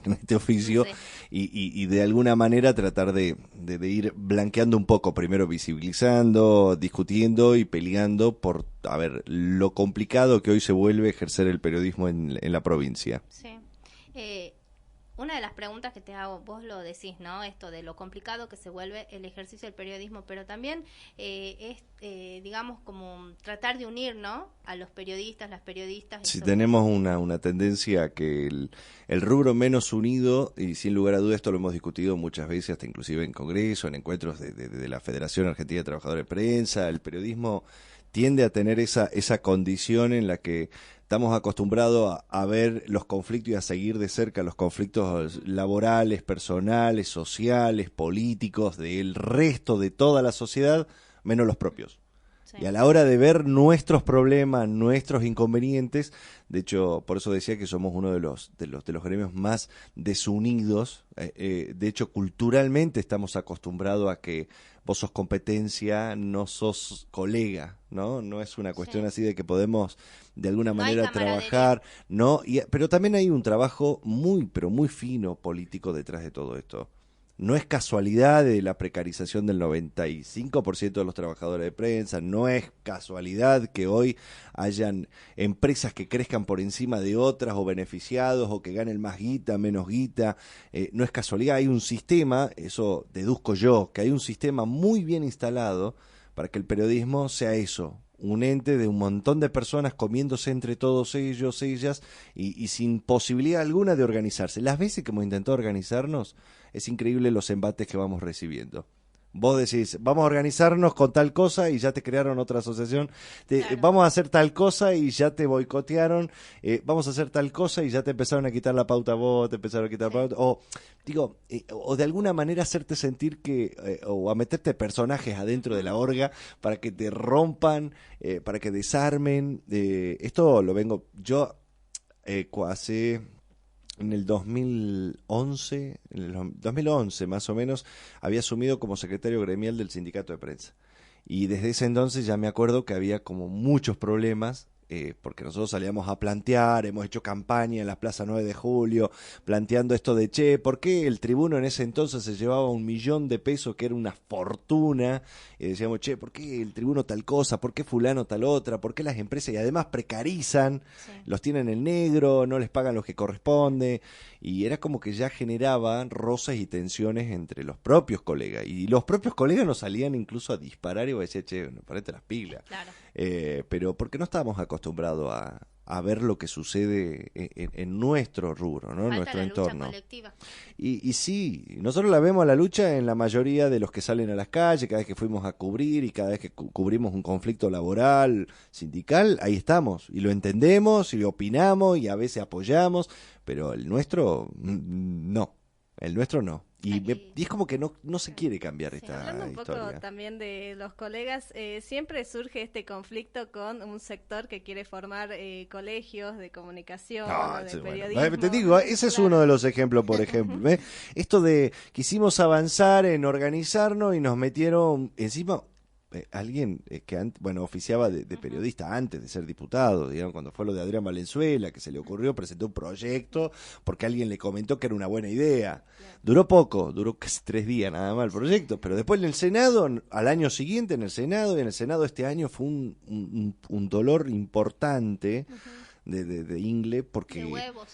en este oficio, Sí. y de alguna manera tratar de ir blanqueando un poco, primero visibilizando, discutiendo y peleando por, a ver, lo complicado que hoy se vuelve ejercer el periodismo en la provincia. Sí. Eh, una de las preguntas que te hago, vos lo decís, ¿no? Esto de lo complicado que se vuelve el ejercicio del periodismo, pero también digamos, como tratar de unir, ¿no? A los periodistas, las periodistas. Si tenemos una tendencia a que el rubro menos unido, y sin lugar a dudas esto lo hemos discutido muchas veces, hasta inclusive en congreso, en encuentros de la Federación Argentina de Trabajadores de Prensa, el periodismo tiende a tener esa condición en la que estamos acostumbrados a ver los conflictos y a seguir de cerca los conflictos laborales, personales, sociales, políticos, del resto de toda la sociedad, menos los propios. Sí. Y a la hora de ver nuestros problemas, nuestros inconvenientes, de hecho, por eso decía que somos uno de los gremios más desunidos. De hecho, culturalmente estamos acostumbrados a que vos sos competencia, no sos colega, ¿no? No es una cuestión Sí. así de que podemos de alguna No hay manera camaradería. trabajar, ¿no? Pero también hay un trabajo muy, pero muy fino político detrás de todo esto. No es casualidad de la precarización del 95% de los trabajadores de prensa, no es casualidad que hoy hayan empresas que crezcan por encima de otras o beneficiados o que ganen más guita, menos guita, no es casualidad, hay un sistema, eso deduzco yo, que hay un sistema muy bien instalado para que el periodismo sea eso, un ente de un montón de personas comiéndose entre todos ellos, ellas, y sin posibilidad alguna de organizarse. Las veces que hemos intentado organizarnos, es increíble los embates que vamos recibiendo. Vos decís, vamos a organizarnos con tal cosa y ya te crearon otra asociación, Claro. vamos a hacer tal cosa y ya te boicotearon, vamos a hacer tal cosa y ya te empezaron a quitar la pauta a vos, te empezaron a quitar Sí. la pauta, o de alguna manera hacerte sentir que, o a meterte personajes adentro de la orga para que te rompan, para que desarmen. Esto lo vengo, yo hace... En el 2011, en el 2011 más o menos, había asumido como secretario gremial del sindicato de prensa. Y desde ese entonces ya me acuerdo que había como muchos problemas, porque nosotros salíamos a plantear, hemos hecho campaña en la Plaza 9 de Julio, planteando esto de, che, ¿por qué el tribuno en ese entonces se llevaba $1.000.000, que era una fortuna? Y decíamos, che, ¿por qué el tribuno tal cosa? ¿Por qué fulano tal otra? ¿Por qué las empresas y además precarizan? Sí. Los tienen en negro, no les pagan lo que corresponde, y era como que ya generaban roces y tensiones entre los propios colegas, y los propios colegas nos salían incluso a disparar y vos decías, che, ponete las pilas, Claro. pero porque no estábamos acostumbrados a ver lo que sucede en nuestro rubro, ¿no? En Falta nuestro la lucha entorno. colectiva. Y sí, nosotros la vemos a la lucha en la mayoría de los que salen a las calles, cada vez que fuimos a cubrir y cada vez que cubrimos un conflicto laboral, sindical, ahí estamos. Y lo entendemos y opinamos y a veces apoyamos, pero el nuestro, no. El nuestro no. Y es como que no se quiere cambiar Sí. esta Hablando un poco historia. también de los colegas, siempre surge este conflicto con un sector que quiere formar colegios de comunicación No, o de ese, bueno, periodismo. te digo, ese es Claro. uno de los ejemplos, por ejemplo. ¿Ves? Esto de quisimos avanzar en organizarnos y nos metieron encima alguien que oficiaba de periodista antes de ser diputado, digamos, cuando fue lo de Adrián Valenzuela, que se le ocurrió, presentó un proyecto porque alguien le comentó que era una buena idea. Duró poco, duró casi 3 días nada más el proyecto, pero después en el Senado, al año siguiente en el Senado, y en el Senado este año fue un dolor importante de ingle, porque De huevos.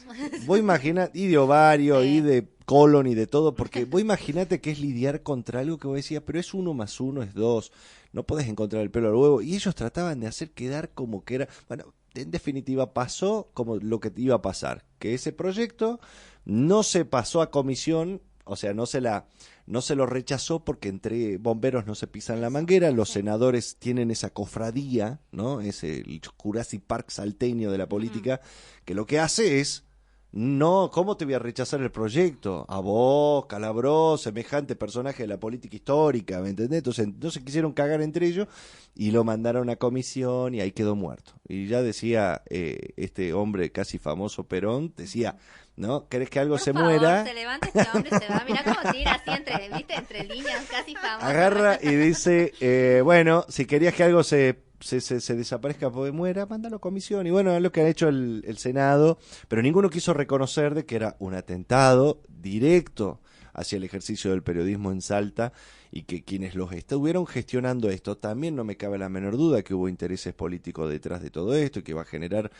vos imaginate, y de ovario, Sí. y de colon, y de todo, porque vos imaginate que es lidiar contra algo que vos decías, pero es 1 más 1 es 2, no podés encontrar el pelo al huevo, y ellos trataban de hacer quedar como que era, bueno, en definitiva pasó como lo que iba a pasar, que ese proyecto no se pasó a comisión, o sea, no se lo rechazó porque entre bomberos no se pisan la manguera, los senadores tienen esa cofradía, ¿no? Ese el Jurassic Park salteño de la política, que lo que hace es, no, ¿cómo te voy a rechazar el proyecto? A vos, Calabró, semejante personaje de la política histórica, ¿me entendés? Entonces no se quisieron cagar entre ellos y lo mandaron a comisión y ahí quedó muerto. Y ya decía este hombre casi famoso, Perón, decía, ¿no? ¿Querés que algo Por se favor, muera? se levanta este hombre, se va. Mirá cómo tira así entre líneas, casi famoso. Agarra y dice, bueno, si querías que algo se se desaparezca porque muera, mándalo a comisión. Y bueno, es lo que ha hecho el Senado, pero ninguno quiso reconocer de que era un atentado directo hacia el ejercicio del periodismo en Salta y que quienes los estuvieron gestionando esto, también no me cabe la menor duda que hubo intereses políticos detrás de todo esto y que va a generar,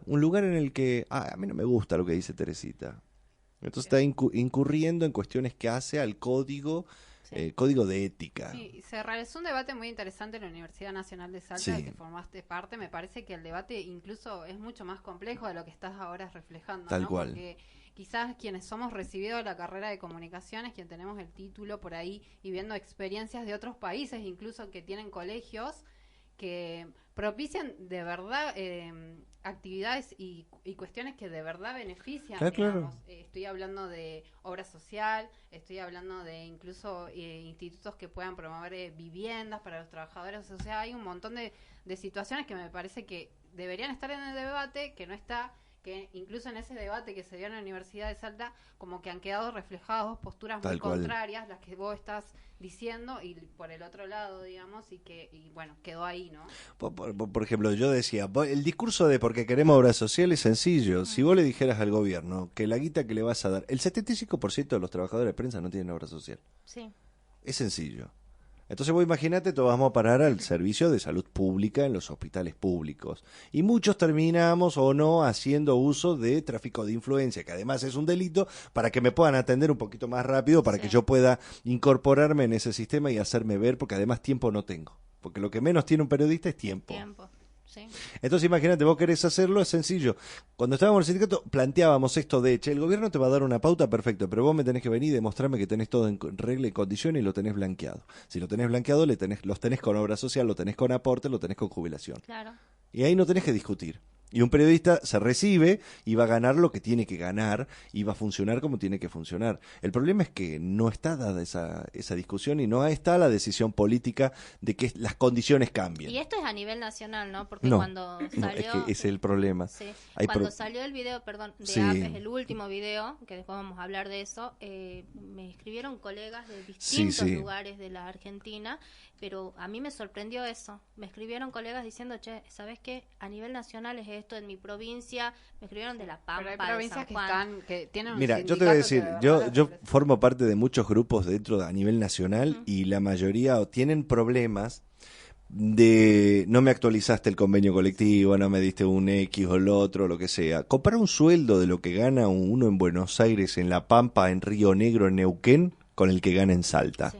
un lugar en el que, a mí no me gusta lo que dice Teresita. Entonces está incurriendo en cuestiones que hace al código de ética. Sí, se realizó un debate muy interesante en la Universidad Nacional de Salta, del que formaste parte. Me parece que el debate incluso es mucho más complejo de lo que estás ahora reflejando. Tal ¿no? cual. Porque quizás quienes somos recibidos de la carrera de comunicaciones, quien tenemos el título por ahí y viendo experiencias de otros países, incluso que tienen colegios que propician de verdad actividades y cuestiones que de verdad benefician. Claro. Estoy hablando de obra social, estoy hablando de incluso institutos que puedan promover viviendas para los trabajadores. O sea, hay un montón de situaciones que me parece que deberían estar en el debate, que no está, que incluso en ese debate que se dio en la Universidad de Salta, como que han quedado reflejadas dos posturas muy contrarias, las que vos estás diciendo y por el otro lado, digamos, y bueno, quedó ahí, ¿no? Por ejemplo, yo decía, el discurso de porque queremos obra social es sencillo. Si vos le dijeras al gobierno que la guita que le vas a dar, el 75% de los trabajadores de prensa no tienen obra social. Sí. Es sencillo. Entonces vos imaginate, todos vamos a parar al servicio de salud pública en los hospitales públicos. Y muchos terminamos o no haciendo uso de tráfico de influencia, que además es un delito, para que me puedan atender un poquito más rápido, para que yo pueda incorporarme en ese sistema y hacerme ver, porque además tiempo no tengo. Porque lo que menos tiene un periodista es tiempo. Sí. Entonces imagínate, vos querés hacerlo, es sencillo. Cuando estábamos en el sindicato planteábamos esto de, el gobierno te va a dar una pauta, perfecto, pero vos me tenés que venir y demostrarme que tenés todo en regla y condición y lo tenés blanqueado. Si lo tenés blanqueado, los tenés con obra social, lo tenés con aporte, lo tenés con jubilación. Claro. Y ahí no tenés que discutir. Y un periodista se recibe y va a ganar lo que tiene que ganar y va a funcionar como tiene que funcionar. El problema es que no está dada esa discusión y no está la decisión política de que las condiciones cambien. Y esto es a nivel nacional, ¿no? Porque cuando salió... No, es que ese es el problema. Sí. Cuando salió el video, de APES, el último video, que después vamos a hablar de eso, me escribieron colegas de distintos lugares de la Argentina, pero a mí me sorprendió eso. Me escribieron colegas diciendo, ¿sabes qué? A nivel nacional es esto en mi provincia. Me escribieron de La Pampa, pero hay provincias de San Juan. que tienen un Mira, yo te voy a decir, yo formo parte de muchos grupos a nivel nacional y la mayoría tienen problemas de no me actualizaste el convenio colectivo, no me diste un X o el otro, lo que sea. Compara un sueldo de lo que gana uno en Buenos Aires, en La Pampa, en Río Negro, en Neuquén, con el que gana en Salta. Sí.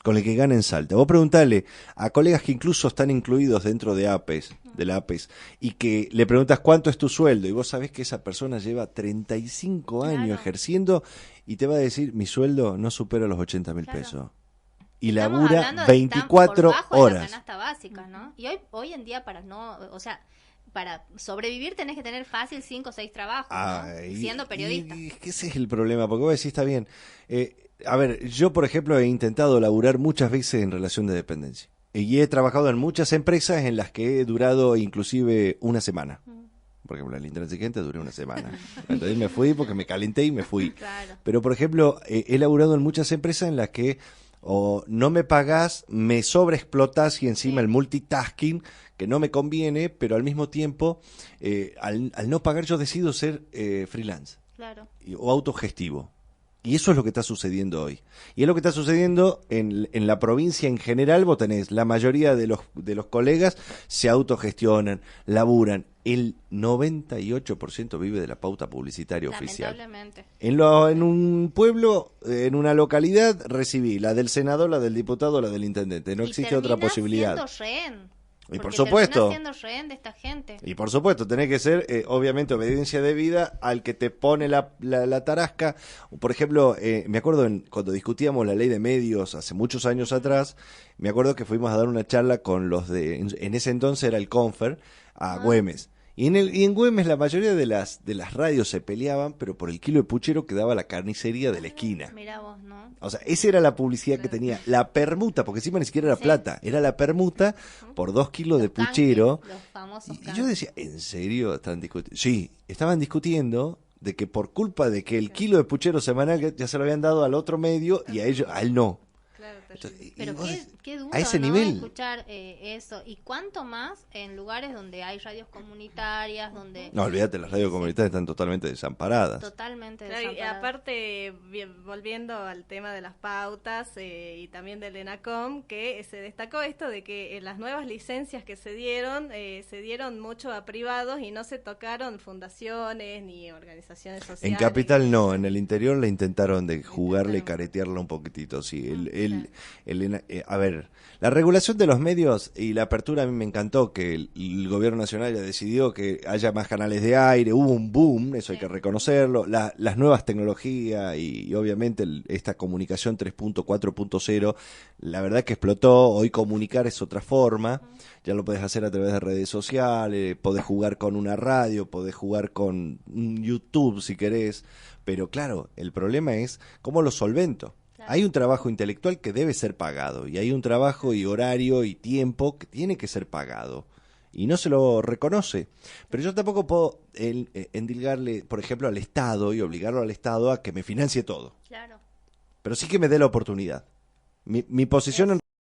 Con el que gana en Salta. Vos preguntale a colegas que incluso están incluidos dentro de la APES, y que le preguntas cuánto es tu sueldo, y vos sabés que esa persona lleva 35 años ejerciendo, y te va a decir, mi sueldo no supera los 80.000 pesos. Y labura 24 horas. De la canasta básica, ¿no? Y hoy en día para sobrevivir tenés que tener fácil 5 o 6 trabajos, ¿no? Siendo periodista. Y es que ese es el problema, porque vos decís, está bien. A ver, yo por ejemplo he intentado laburar muchas veces en relación de dependencia. Y he trabajado en muchas empresas en las que he durado inclusive una semana. Por ejemplo, en el Intransigente duré una semana. Entonces me fui porque me calenté y me fui. Claro. Pero por ejemplo, he laburado en muchas empresas en las que o no me pagás, me sobreexplotás y encima el multitasking, que no me conviene, pero al mismo tiempo, al no pagar yo decido ser freelance. Claro. O autogestivo. Y eso es lo que está sucediendo hoy. Y es lo que está sucediendo en la provincia en general. Vos tenés, la mayoría de los colegas se autogestionan, laburan. El 98% vive de la pauta publicitaria oficial. Lamentablemente. En un pueblo, en una localidad, recibí la del senador, la del diputado, la del intendente. No existe otra posibilidad. Y por supuesto, siendo rehén de esta gente. Y por supuesto, tenés que ser, obviamente, obediencia debida al que te pone la tarasca. Por ejemplo, me acuerdo cuando discutíamos la ley de medios hace muchos años atrás, me acuerdo que fuimos a dar una charla con los en ese entonces era el Confer, a Güemes. Y en Güemes la mayoría de las radios se peleaban, pero por el kilo de puchero que daba la carnicería de la esquina. Mirá vos, ¿no? O sea, esa era la publicidad que tenía, la permuta, porque encima ni siquiera era plata, era la permuta por 2 kilos de puchero. Los famosos y yo decía, ¿en serio están discutiendo? Sí, estaban discutiendo de que por culpa de que el kilo de puchero semanal ya se lo habían dado al otro medio y a él no. Claro. Entonces, y Pero vos qué duro, a ese ¿no? nivel. Escuchar eso. Y cuánto más en lugares donde hay radios comunitarias, donde... No, olvídate, las radios comunitarias están totalmente desamparadas. Totalmente Claro, y desamparadas. aparte, volviendo al tema de las pautas y también del ENACOM, que se destacó esto de que en las nuevas licencias que se dieron mucho a privados y no se tocaron fundaciones ni organizaciones sociales. En Capital no, en el interior le intentaron de jugarle, caretearla un poquitito, sí. A ver, la regulación de los medios y la apertura a mí me encantó, que el gobierno nacional ya decidió que haya más canales de aire, hubo un boom, eso hay que reconocerlo, las nuevas tecnologías y obviamente esta comunicación 3.4.0, la verdad que explotó, hoy comunicar es otra forma, ya lo podés hacer a través de redes sociales, podés jugar con una radio, podés jugar con YouTube si querés, pero claro, el problema es cómo lo solvento. Claro. Hay un trabajo intelectual que debe ser pagado y hay un trabajo y horario y tiempo que tiene que ser pagado y no se lo reconoce. Pero yo tampoco puedo endilgarle, por ejemplo, al Estado y obligarlo al Estado a que me financie todo. Claro. Pero sí que me dé la oportunidad. Mi posición en